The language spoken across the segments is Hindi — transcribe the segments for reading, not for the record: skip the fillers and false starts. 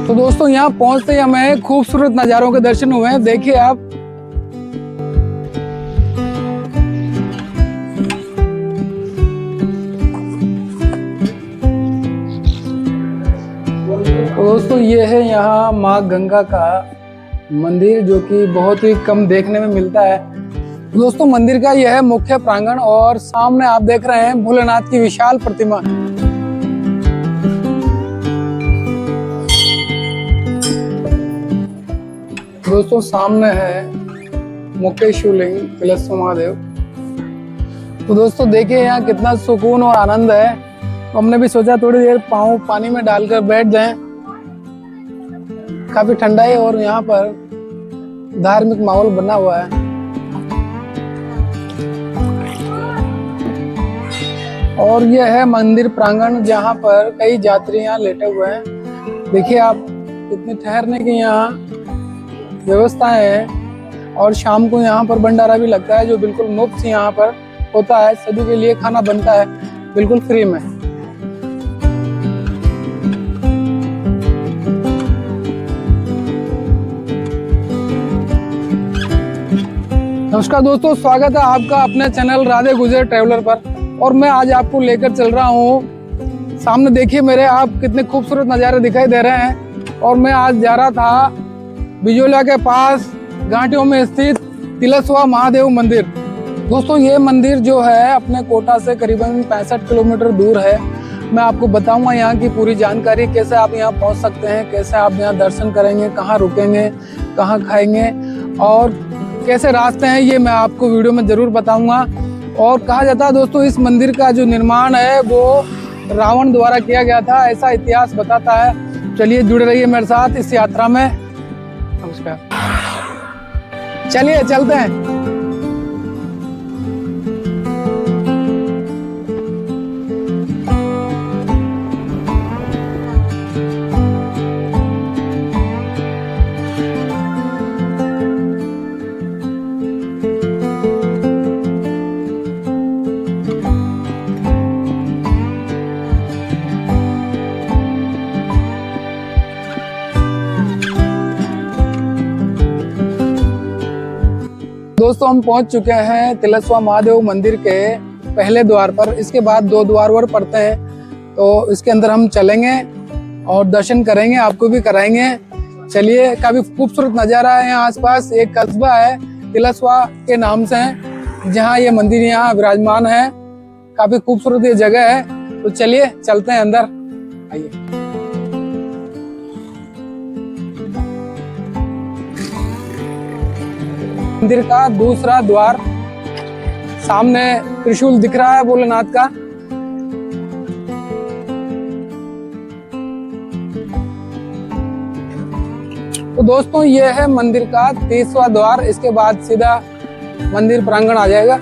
तो दोस्तों यहाँ पहुंचते ही हमें खूबसूरत नज़ारों के दर्शन हुए हैं। देखिए आप, तो दोस्तों ये है यहाँ माँ गंगा का मंदिर, जो कि बहुत ही कम देखने में मिलता है। तो दोस्तों मंदिर का यह है मुख्य प्रांगण, और सामने आप देख रहे हैं भोलेनाथ की विशाल प्रतिमा। दोस्तों सामने है मुख्य शिवलिंग तिलस्वा महादेव। तो दोस्तों देखिए यहाँ कितना सुकून और आनंद है। तो हमने भी सोचा थोड़ी देर पाँव पानी में डालकर बैठ जाएं। काफी ठंडा है और यहाँ पर धार्मिक माहौल बना हुआ है। और यह है मंदिर प्रांगण, जहाँ पर कई यात्री यहाँ लेटे हुए हैं। देखिए आप, कितनी ठहरने की यहाँ व्यवस्थाएं हैं। और शाम को यहाँ पर भंडारा भी लगता है, जो बिल्कुल मुफ्त यहाँ पर होता है। सभी के लिए खाना बनता है बिल्कुल फ्री में। नमस्कार दोस्तों, स्वागत है आपका अपने चैनल राधे गुजर ट्रैवलर पर। और मैं आज आपको लेकर चल रहा हूँ, सामने देखिए मेरे आप कितने खूबसूरत नज़ारे दिखाई दे रहे हैं। और मैं आज जा रहा था बिजोलिया के पास घाटियों में स्थित तिलस्वा महादेव मंदिर। दोस्तों ये मंदिर जो है अपने कोटा से करीबन 65 किलोमीटर दूर है। मैं आपको बताऊंगा यहाँ की पूरी जानकारी, कैसे आप यहाँ पहुँच सकते हैं, कैसे आप यहाँ दर्शन करेंगे, कहाँ रुकेंगे, कहाँ खाएंगे और कैसे रास्ते हैं, ये मैं आपको वीडियो में ज़रूर बताऊंगा। और कहा जाता है दोस्तों इस मंदिर का जो निर्माण है वो रावण द्वारा किया गया था, ऐसा इतिहास बताता है। चलिए जुड़े रहिए मेरे साथ इस यात्रा में। नमस्कार, चलिए चलते हैं। दोस्तों हम पहुंच चुके हैं तिलस्वा महादेव मंदिर के पहले द्वार पर। इसके बाद 2 द्वार और पड़ते हैं, तो इसके अंदर हम चलेंगे और दर्शन करेंगे, आपको भी कराएंगे। चलिए, काफी खूबसूरत नज़ारा है यहाँ आसपास। एक कस्बा है तिलस्वा के नाम से है, जहाँ ये मंदिर यहाँ विराजमान है। काफी खूबसूरत ये जगह है। तो चलिए चलते हैं अंदर, आइए। मंदिर का दूसरा द्वार, सामने त्रिशूल दिख रहा है भोलेनाथ का। तो दोस्तों ये है मंदिर का तीसरा द्वार। इसके बाद सीधा मंदिर प्रांगण आ जाएगा।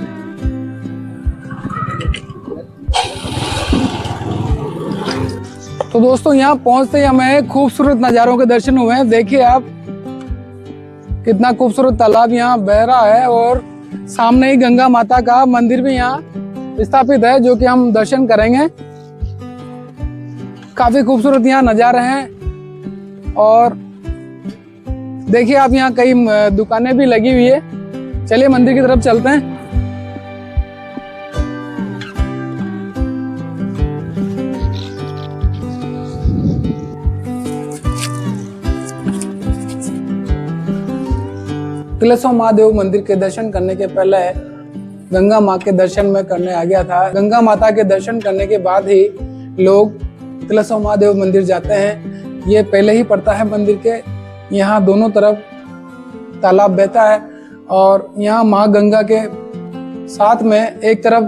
तो दोस्तों यहाँ पहुंचते ही हमें खूबसूरत नज़ारों के दर्शन हुए हैं। देखिए आप, कितना खूबसूरत तालाब यहाँ बह रहा है और सामने ही गंगा माता का मंदिर भी यहाँ स्थापित है, जो कि हम दर्शन करेंगे। काफी खूबसूरत यहाँ नज़ारे हैं। और देखिए आप, यहाँ कई दुकानें भी लगी हुई है। चलिए मंदिर की तरफ चलते हैं। तिलस्वा महादेव मंदिर के दर्शन करने के पहले गंगा माँ के दर्शन में करने आ गया था। गंगा माता के दर्शन करने के बाद ही लोग तिलस्वा महादेव मंदिर जाते हैं। ये पहले ही पड़ता है मंदिर के। यहाँ दोनों तरफ तालाब बहता है और यहाँ माँ गंगा के साथ में एक तरफ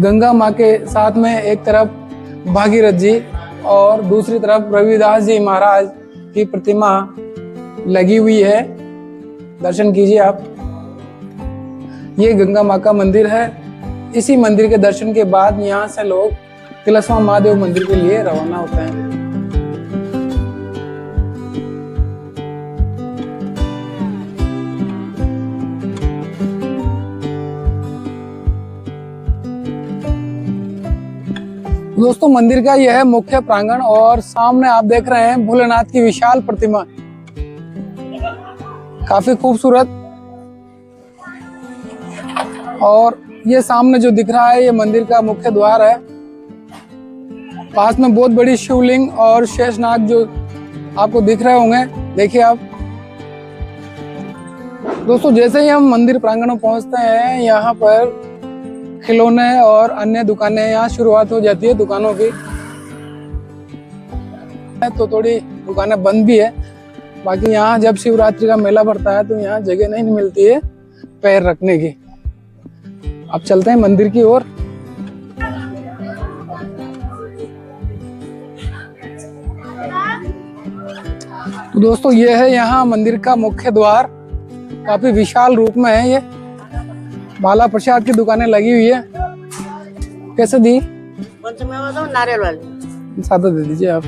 गंगा माँ के साथ में एक तरफ भागीरथ जी और दूसरी तरफ रविदास जी महाराज की प्रतिमा लगी हुई है। दर्शन कीजिए आप। ये गंगा माँ का मंदिर है। इसी मंदिर के दर्शन के बाद यहाँ से लोग तिलस्वा महादेव मंदिर के लिए रवाना होते हैं। दोस्तों मंदिर का यह है मुख्य प्रांगण और सामने आप देख रहे हैं भोलेनाथ की विशाल प्रतिमा, काफी खूबसूरत। और ये सामने जो दिख रहा है ये मंदिर का मुख्य द्वार है। पास में बहुत बड़ी शिवलिंग और शेषनाग जो आपको दिख रहे होंगे, देखिए आप। दोस्तों जैसे ही हम मंदिर प्रांगण में पहुंचते हैं, यहाँ पर खिलौने और अन्य दुकानें यहाँ शुरुआत हो जाती है दुकानों की। तो थोड़ी दुकानें बंद भी है, बाकी यहाँ जब शिवरात्रि का मेला पड़ता है तो यहाँ जगह नहीं मिलती है पैर रखने की। अब चलते हैं मंदिर की ओर। तो दोस्तों ये है यहाँ मंदिर का मुख्य द्वार, काफी विशाल रूप में है ये। बाला प्रसाद की दुकानें लगी हुई है। कैसे दी? नारियल वाली सादा दे दीजिए आप।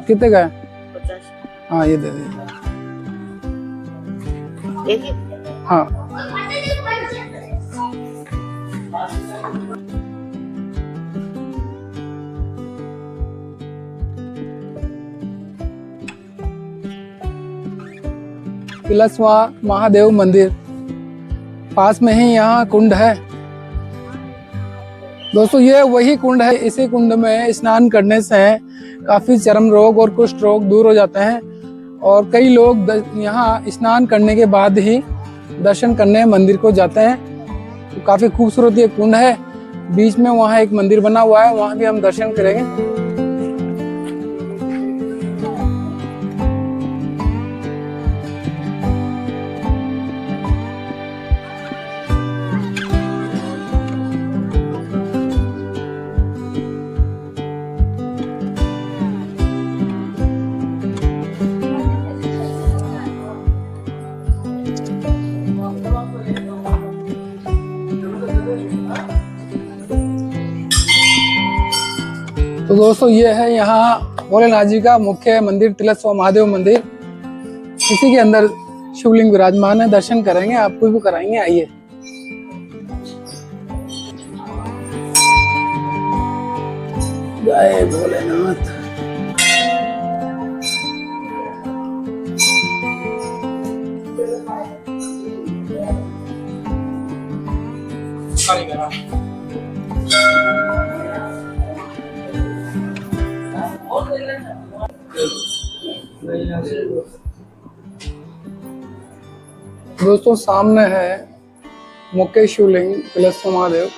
कितने का है? 50। हाँ ये दे दीजिए। एक ही? हाँ तिलस्वा महादेव मंदिर, पास में ही यहाँ कुंड है। दोस्तों ये वही कुंड है, इसी कुंड में स्नान करने से काफी चर्म रोग और कुष्ठ रोग दूर हो जाते हैं। और कई लोग यहाँ स्नान करने के बाद ही दर्शन करने मंदिर को जाते हैं। तो काफी खूबसूरत ये कुंड है, बीच में वहाँ एक मंदिर बना हुआ है, वहाँ भी हम दर्शन करेंगे। तो दोस्तों ये है यहाँ भोलेनाथ जी का मुख्य मंदिर तिलस्वा महादेव मंदिर। इसी के अंदर शिवलिंग विराजमान है, दर्शन करेंगे, आपको भी कराएंगे, आइए। जय भोलेनाथ। दोस्तों सामने है मुख्य शिवलिंग तिलस्वा महादेव।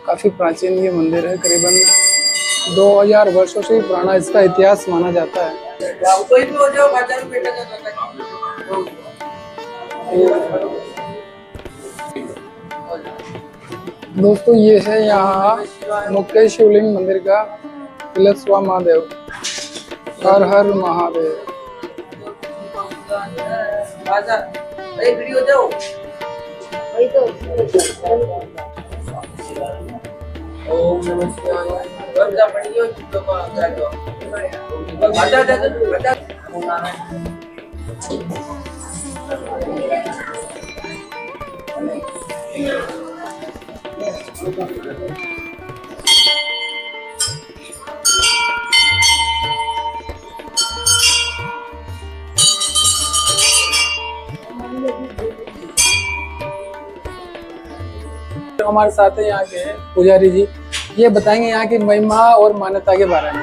काफी प्राचीन ये मंदिर है, करीबन 2000 वर्षों से पुराना इसका इतिहास माना जाता है। दोस्तों ये है यहाँ मुख्य शिवलिंग मंदिर का तिलस्वा महादेव। हर हर महादेव। ओम नमः शिवाय। हमारे साथ है यहाँ के पुजारी जी, ये बताएंगे यहाँ की महिमा और मान्यता के बारे में।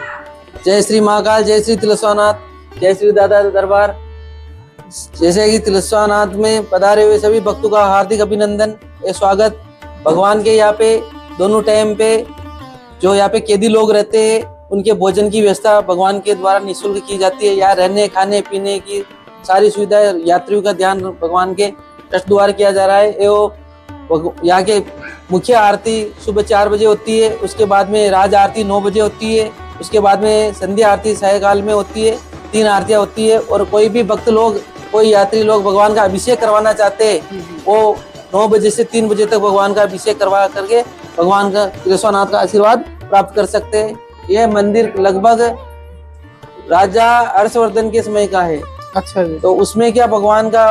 जय श्री महाकाल, जय श्री तिलस्वानाथ, जय श्री दादा दरबार। जैसे कि तिलस्वानाथ में पधारे हुए सभी भक्तों का हार्दिक अभिनंदन एवं स्वागत। भगवान के यहाँ पे दोनों टाइम पे जो यहाँ पे कैदी लोग रहते हैं उनके भोजन की व्यवस्था भगवान के द्वारा निःशुल्क की जाती है। यहाँ रहने खाने पीने की सारी सुविधाएं, यात्रियों का ध्यान भगवान के ट्रस्ट द्वारा किया जा रहा है। एवं यहाँ के मुख्य आरती सुबह 4 बजे होती है, उसके बाद में राज आरती 9 बजे होती है, उसके बाद में संध्या आरती सायकाल में होती है। 3 आरतियां होती है। और कोई भी भक्त लोग, कोई यात्री लोग भगवान का अभिषेक करवाना चाहते हैं, वो 9 बजे से 3 बजे तक भगवान का अभिषेक करवा करके भगवान का तिलस्वानाथ का आशीर्वाद प्राप्त कर सकते हैं। यह मंदिर लगभग राजा हर्षवर्धन के समय का है। अच्छा जी। तो उसमें क्या भगवान का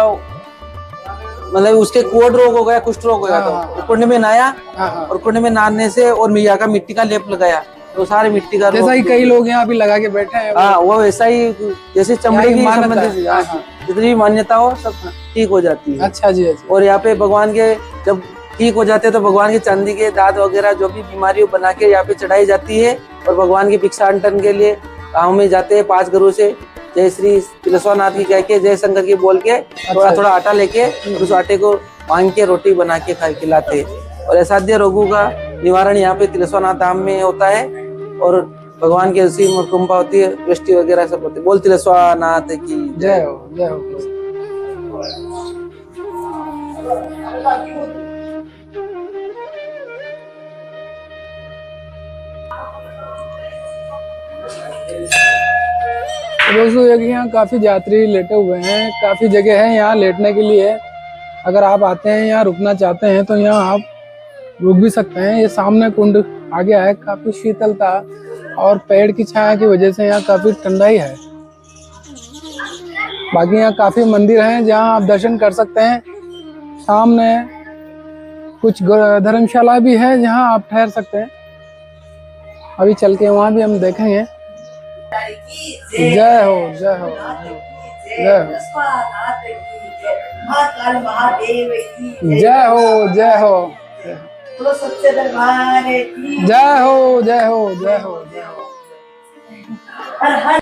मतलब उसके कोढ़ रोग हो गया, कुष्ठ रोग हो गया, हाँ, तो कुंड में नहाया हाँ हाँ। और कुंड में नहाने से और मैया का मिट्टी का लेप लगाया तो सारे मिट्टी का जैसा कि कई लोग यहाँ भी लगा के बैठे हैं, हाँ वो वैसा ही जैसे चमड़े की मान्यता संबंधित है। हाँ, हाँ। जितनी भी मान्यता हो सब ठीक हो जाती है। अच्छा जी, अच्छा। और यहाँ पे भगवान के जब ठीक हो जाते हैं तो भगवान के चांदी के दांत वगैरह जो भी बीमारी हो बना के यहाँ पे चढ़ाई जाती है और भगवान की भिक्षाटन के लिए गाँव में जाते हैं 5 घरों से जय श्री तिलस्वानाथ की कह के जय शंकर की बोल के थोड़ा थोड़ा आटा लेके उस आटे को मांग के रोटी बना के खिलाते हैं और असाध्य रोगों का निवारण यहाँ पे तिलस्वानाथ धाम में होता है और भगवान की असीम और कृपा होती है, वृष्टि वगैरह सब होती है। बोल तिलस्वानाथ की जय हो, जय हो। दोस्तों देखिए यहाँ काफी यात्री लेटे हुए हैं, काफी जगह है यहाँ लेटने के लिए। अगर आप आते हैं यहाँ रुकना चाहते हैं तो यहाँ आप रुक भी सकते हैं। ये सामने कुंड आ गया है, काफी शीतलता और पेड़ की छाया की वजह से यहाँ काफी ठंडाई है। बाकी यहाँ काफी मंदिर हैं जहाँ आप दर्शन कर सकते हैं। सामने कुछ धर्मशाला भी है जहाँ आप ठहर सकते हैं। अभी चल के वहाँ भी हम देखेंगे। जय हो, जय हो, जय हो, जय हो, जय हो, जय हो, जय हो, जय हो, जय हो।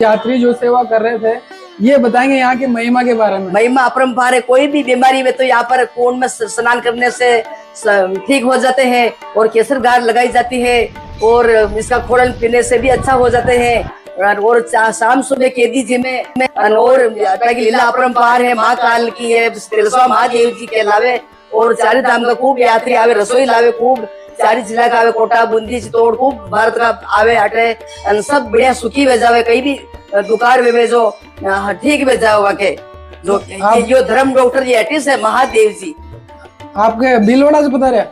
यात्री जो सेवा कर रहे थे ये बताएंगे यहाँ की महिमा के बारे में। महिमा अपरंपार है। कोई भी बीमारी में तो यहाँ पर कुंड में स्नान करने से ठीक हो जाते हैं और केसर गार लगाई जाती है और इसका खोड़न पीने से भी अच्छा हो जाते हैं। और शाम सुबह केदी जी में और लीला अपरंपार है, माँ काल की है, तिलस्वा महादेव जी के अलावे और चारी धाम का खूब यात्री आवे, रसोई लावे खूब, चारी जिला का आवे, कोटा बूंदी चित्तौड़ खूब भारत का आवे हटे सब बढ़िया सुखी वे जावे। कहीं भी दुकान में जो ठीक वे जाओ वाके जो धर्म डॉक्टर जी हटिस है महादेव जी। आपके भीलवाड़ा से पता रहा?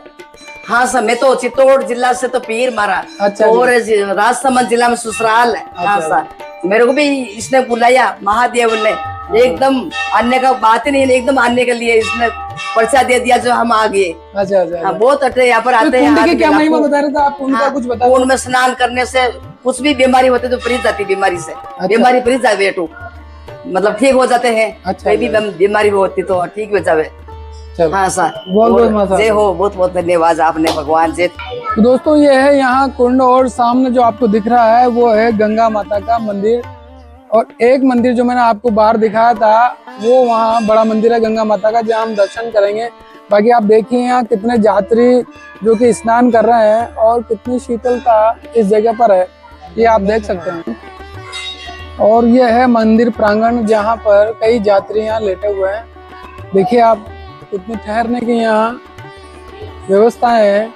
हाँ सर, मैं तो चित्तौड़ जिला से तो पीर मारा। अच्छा और राजसमंद जिला में ससुराल है। हाँ सर, मेरे को भी इसने बुलाया महादेव ने, एकदम आने का बात ही नहीं, एकदम आने के लिए इसने पर्चा दे दिया जो हम आ गए। अच्छा अच्छा। हाँ, बहुत अटे यहाँ पर आते कुंड की हैं। क्या महिमा बता रहे थे आप? उनका कुछ बता। कुंड में स्नान करने से कुछ भी बीमारी होती तो फ्री जाती, बीमारी से बीमारी फ्री जाए बेटू, मतलब ठीक हो जाते हैं। कोई भी बीमारी होती तो ठीक हो जावे। हाँ सर, बहुत जय हो, बहुत बहुत धन्यवाद आपने भगवान से। तो दोस्तों ये है यहाँ कुंड और सामने जो आपको दिख रहा है वो है गंगा माता का मंदिर। और एक मंदिर जो मैंने आपको बाहर दिखाया था वो वहाँ बड़ा मंदिर है गंगा माता का जहाँ हम दर्शन करेंगे। बाकी आप देखिए यहाँ कितने यात्री जो कि स्नान कर रहे हैं और कितनी शीतलता इस जगह पर है, ये आप देख सकते हैं। और ये है मंदिर प्रांगण जहाँ पर कई यात्री यहाँ लेटे हुए हैं। देखिए आप कितनी ठहरने की यहाँ व्यवस्थाएं हैं।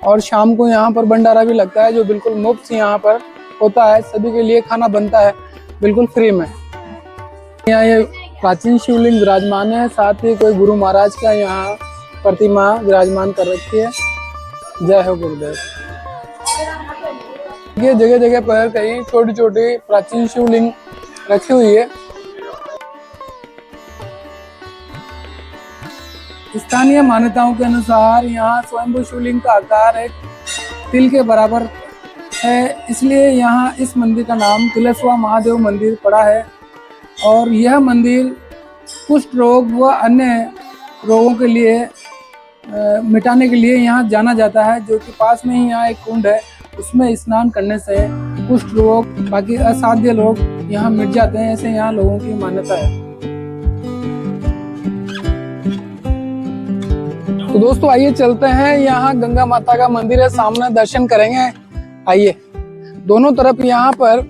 और शाम को यहाँ पर भंडारा भी लगता है जो बिल्कुल मुफ्त यहाँ पर होता है, सभी के लिए खाना बनता है बिल्कुल फ्री में। यहाँ ये प्राचीन शिवलिंग विराजमान है, साथ ही कोई गुरु महाराज का यहाँ प्रतिमा विराजमान कर रखी है। जय हो गुरुदेव। ये जगह जगह पर कई छोटी छोटी प्राचीन शिवलिंग रखी हुई है। स्थानीय मान्यताओं के अनुसार यहाँ स्वयंभू शिवलिंग का आकार एक तिल के बराबर है, इसलिए यहाँ इस मंदिर का नाम तिलस्वा महादेव मंदिर पड़ा है। और यह मंदिर कुष्ठ रोग व अन्य रोगों के लिए मिटाने के लिए यहाँ जाना जाता है, जो कि पास में ही यहाँ एक कुंड है, उसमें स्नान करने से कुष्ठ रोग बाकी असाध्य रोग यहाँ मिट जाते हैं, ऐसे यहाँ लोगों की मान्यता है। तो दोस्तों आइए चलते हैं, यहाँ गंगा माता का मंदिर है, सामने दर्शन करेंगे। आइए, दोनों तरफ यहाँ पर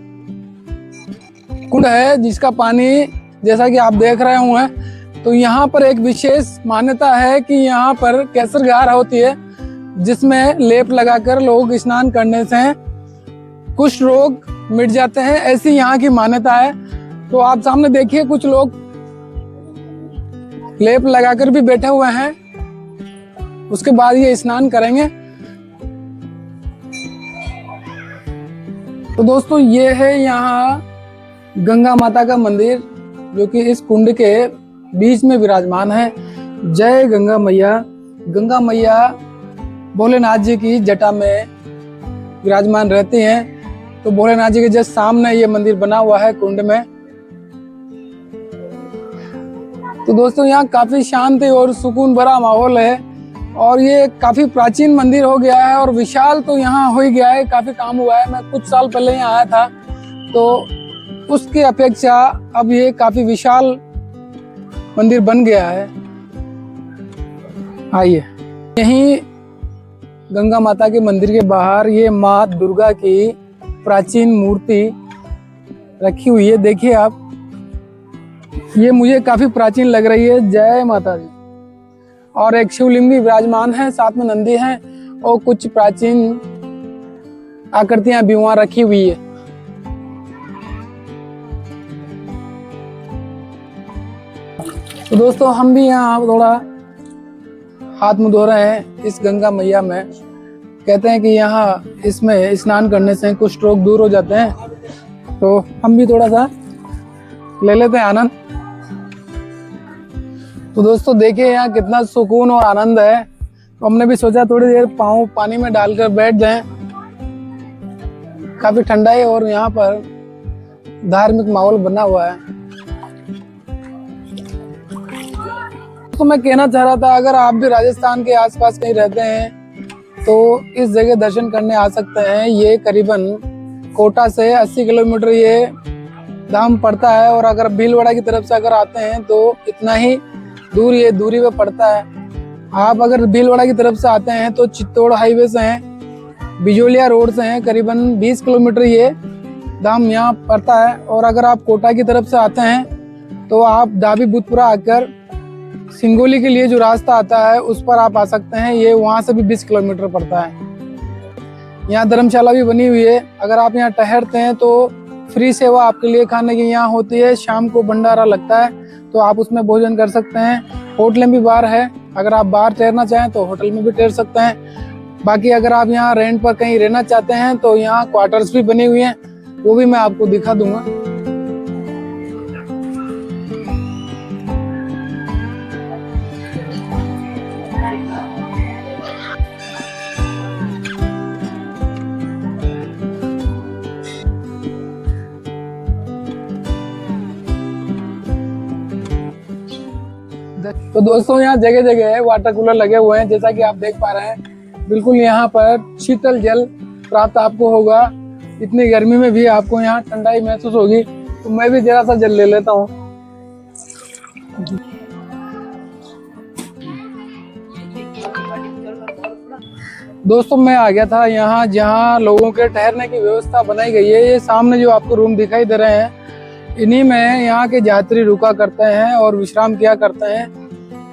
कुंड है जिसका पानी जैसा कि आप देख रहे होंगे। तो यहाँ पर एक विशेष मान्यता है कि यहाँ पर केसर गार होती है जिसमें लेप लगाकर लोग स्नान करने से कुष्ठ रोग मिट जाते हैं, ऐसी यहाँ की मान्यता है। तो आप सामने देखिए कुछ लोग लेप लगाकर भी बैठे हुए हैं, उसके बाद ये स्नान करेंगे। तो दोस्तों ये है यहाँ गंगा माता का मंदिर जो कि इस कुंड के बीच में विराजमान है। जय गंगा मैया। गंगा मैया भोलेनाथ जी की जटा में विराजमान रहती हैं। तो भोलेनाथ जी के जस्ट सामने ये मंदिर बना हुआ है कुंड में। तो दोस्तों यहाँ काफी शांति और सुकून भरा माहौल है और ये काफी प्राचीन मंदिर हो गया है और विशाल तो यहाँ हो ही गया है, काफी काम हुआ है। मैं कुछ साल पहले यहाँ आया था तो उसकी अपेक्षा अब ये काफी विशाल मंदिर बन गया है। आइए, यहीं गंगा माता के मंदिर के बाहर ये माँ दुर्गा की प्राचीन मूर्ति रखी हुई है। देखिए आप, ये मुझे काफी प्राचीन लग रही है। जय माता दी। और एक शिवलिंग भी विराजमान है, साथ में नंदी है और कुछ प्राचीन आकृतियां भी वहां रखी हुई है। तो दोस्तों हम भी यहाँ थोड़ा हाथ मुंह धो रहे हैं इस गंगा मैया में। कहते हैं कि यहाँ इसमें स्नान करने से कुछ रोग दूर हो जाते हैं, तो हम भी थोड़ा सा ले लेते हैं आनंद। तो दोस्तों देखिए यहाँ कितना सुकून और आनंद है। तो हमने भी सोचा थोड़ी देर पाँव पानी में डालकर बैठ जाएं। काफी ठंडा है और यहाँ पर धार्मिक माहौल बना हुआ है। तो मैं कहना चाह रहा था, अगर आप भी राजस्थान के आसपास कहीं रहते हैं तो इस जगह दर्शन करने आ सकते हैं। ये करीबन कोटा से 80 किलोमीटर ये धाम पड़ता है और अगर भीलवाड़ा की तरफ से अगर आते हैं तो इतना ही दूर ये दूरी पे पड़ता है। आप अगर भीलवाड़ा की तरफ से आते हैं तो चित्तौड़ हाईवे से हैं, बिजोलिया रोड से हैं, करीबन 20 किलोमीटर ये धाम यहाँ पड़ता है। और अगर आप कोटा की तरफ से आते हैं तो आप दाबी बुतपुरा आकर सिंगोली के लिए जो रास्ता आता है उस पर आप आ सकते हैं। ये वहाँ से भी 20 किलोमीटर पड़ता है। यहाँ धर्मशाला भी बनी हुई है। अगर आप यहाँ ठहरते हैं तो फ्री सेवा आपके लिए खाने की यहाँ होती है। शाम को भंडारा लगता है तो आप उसमें भोजन कर सकते हैं। होटलें भी बाहर है, अगर आप बाहर ठहरना चाहें तो होटल में भी ठहर सकते हैं। बाकी अगर आप यहाँ रेंट पर कहीं रहना चाहते हैं तो यहाँ क्वार्टर्स भी बनी हुई हैं, वो भी मैं आपको दिखा दूंगा। तो दोस्तों यहाँ जगह जगह है वाटर कूलर लगे हुए हैं, जैसा कि आप देख पा रहे हैं। बिल्कुल यहाँ पर शीतल जल प्राप्त आपको होगा। इतनी गर्मी में भी आपको यहाँ ठंडाई महसूस होगी। तो मैं भी जरा सा जल ले लेता हूँ। दोस्तों मैं आ गया था यहाँ जहाँ लोगों के ठहरने की व्यवस्था बनाई गई है। ये सामने जो आपको रूम दिखाई दे रहे हैं, इन्हीं में यहाँ के यात्री रुका करते हैं और विश्राम किया करते हैं।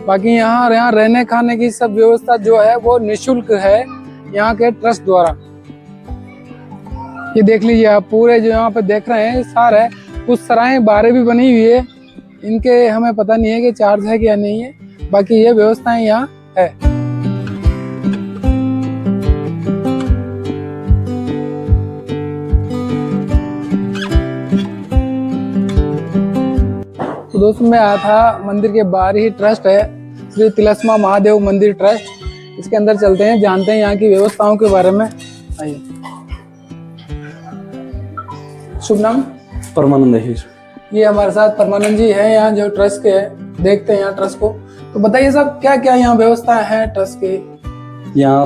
बाकी यहाँ रहने खाने की सब व्यवस्था जो है वो निःशुल्क है यहाँ के ट्रस्ट द्वारा। ये देख लीजिए आप, पूरे जो यहाँ पे देख रहे हैं सार है। कुछ सराय बारें भी बनी हुई है, इनके हमें पता नहीं है कि चार्ज है क्या नहीं है। बाकी ये व्यवस्थाएं यहाँ है। तो दोस्तों मैं आया था मंदिर के बाहर ही ट्रस्ट है, श्री तिलस्मा महादेव मंदिर ट्रस्ट। इसके अंदर चलते हैं, जानते हैं यहाँ की व्यवस्थाओं के बारे में। आइए। शुभ नाम? परमानंद है। ये हमारे साथ परमानंद जी हैं यहाँ जो ट्रस्ट के हैं। देखते हैं यहाँ ट्रस्ट को। तो बताइए साहब, क्या क्या यहाँ व्यवस्था है ट्रस्ट की? यहाँ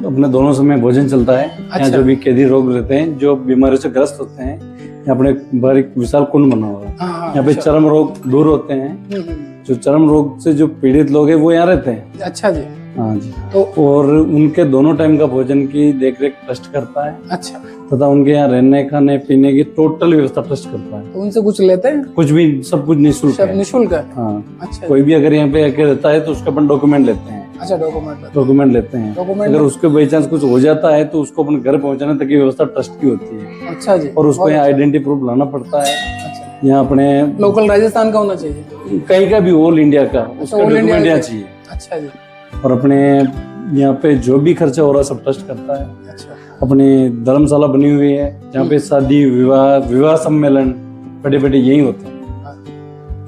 अपने दोनों समय भोजन चलता है। अच्छा। यहाँ जो भी कैदी रोग रहते हैं, जो बीमारियों से ग्रस्त होते हैं, यहाँ अपने बाहर एक विशाल कुंड बना हुआ है। यहाँ पे अच्छा। चर्म रोग दूर होते हैं। जो चर्म रोग से जो पीड़ित लोग हैं वो यहाँ रहते हैं। अच्छा जी। हाँ जी। तो और उनके दोनों टाइम का भोजन की देखरेख ट्रस्ट करता है। अच्छा, तथा उनके यहाँ रहने खाने पीने की टोटल व्यवस्था ट्रस्ट करता है। तो उनसे कुछ लेते हैं? कुछ भी, सब कुछ निःशुल्क सब है। निःशुल्क है? हाँ। अच्छा। कोई भी अगर यहाँ पे आके रहता है तो उसका अपन डॉक्यूमेंट लेते हैं। अच्छा, डॉक्यूमेंट लेते हैं। डॉक्यूमेंट अगर उसके बाई चांस कुछ हो जाता है तो उसको अपन घर पहुंचाने तक की व्यवस्था ट्रस्ट की होती है। अच्छा जी। और उसको यहाँ आइडेंटिटी प्रूफ लाना पड़ता है। अच्छा, यहाँ अपने लोकल राजस्थान का होना चाहिए? कहीं का भी, ऑल इंडिया का, उसका all India डॉक्यूमेंट यहाँ का। चाहिए। अच्छा जी। और अपने यहाँ पे जो भी खर्चा हो रहा है सब ट्रस्ट करता है। अच्छा। अपनी धर्मशाला बनी हुई है जहाँ पे शादी विवाह सम्मेलन बड़े बड़े यही होते हैं।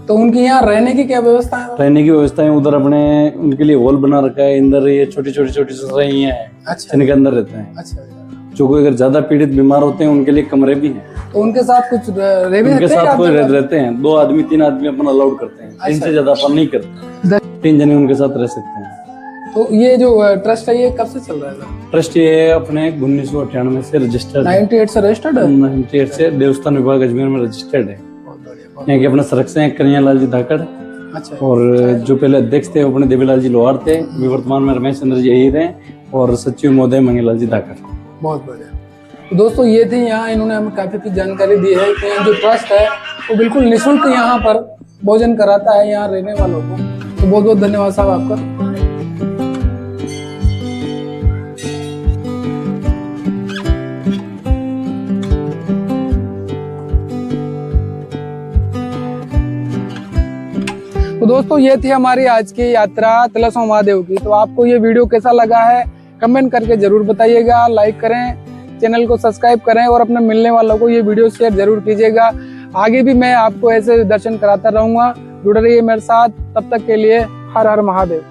तो उनकी यहाँ रहने की क्या व्यवस्था है? रहने की व्यवस्था है उधर अपने उनके लिए हॉल बना रखा है। अंदर ये छोटी छोटी सराइयाँ हैं अच्छा जिनके अंदर रहते हैं। अच्छा। जो कोई अगर ज्यादा पीड़ित बीमार होते हैं उनके लिए कमरे भी हैं। तो उनके साथ कुछ रह भी उनके सकते हैं साथ कोई आप? रहते हैं, 2 आदमी 3 आदमी अपन अलाउड करते हैं। 3 से ज्यादा अपन नहीं करते। 3 जने उनके साथ रह सकते हैं। तो ये जो ट्रस्ट है ये कब से चल रहा है? ट्रस्ट ये अपने 1998 से रजिस्टर्ड है। 98 से रजिस्टर्ड है। 98 से देवस्थान विभाग अजमेर में रजिस्टर्ड है। बहुत बढ़िया। यहाँ के अपने संरक्षक हैं कन्हैयालाल जी धाकड़, अच्छा। और जो पहले अध्यक्ष थे वो अपने देवीलाल जी लोहार थे। अभी वर्तमान में रमेश चंद्र जी अहीर हैं और सचिव महोदय मंगेलाल जी धाकड़। बहुत बढ़िया। तो दोस्तों ये थी यहाँ, इन्होंने हमें काफी कुछ जानकारी दी है कि जो ट्रस्ट है वो बिल्कुल निःशुल्क यहाँ पर भोजन कराता है यहाँ रहने वालों को। तो बहुत बहुत धन्यवाद साहब आपका। तो दोस्तों ये थी हमारी आज की यात्रा तिलस्वां महादेव की। तो आपको ये वीडियो कैसा लगा है कमेंट करके जरूर बताइएगा। लाइक करें, चैनल को सब्सक्राइब करें और अपने मिलने वालों को ये वीडियो शेयर जरूर कीजिएगा। आगे भी मैं आपको ऐसे दर्शन कराता रहूंगा। जुड़े रहिए मेरे साथ, तब तक के लिए हर हर महादेव।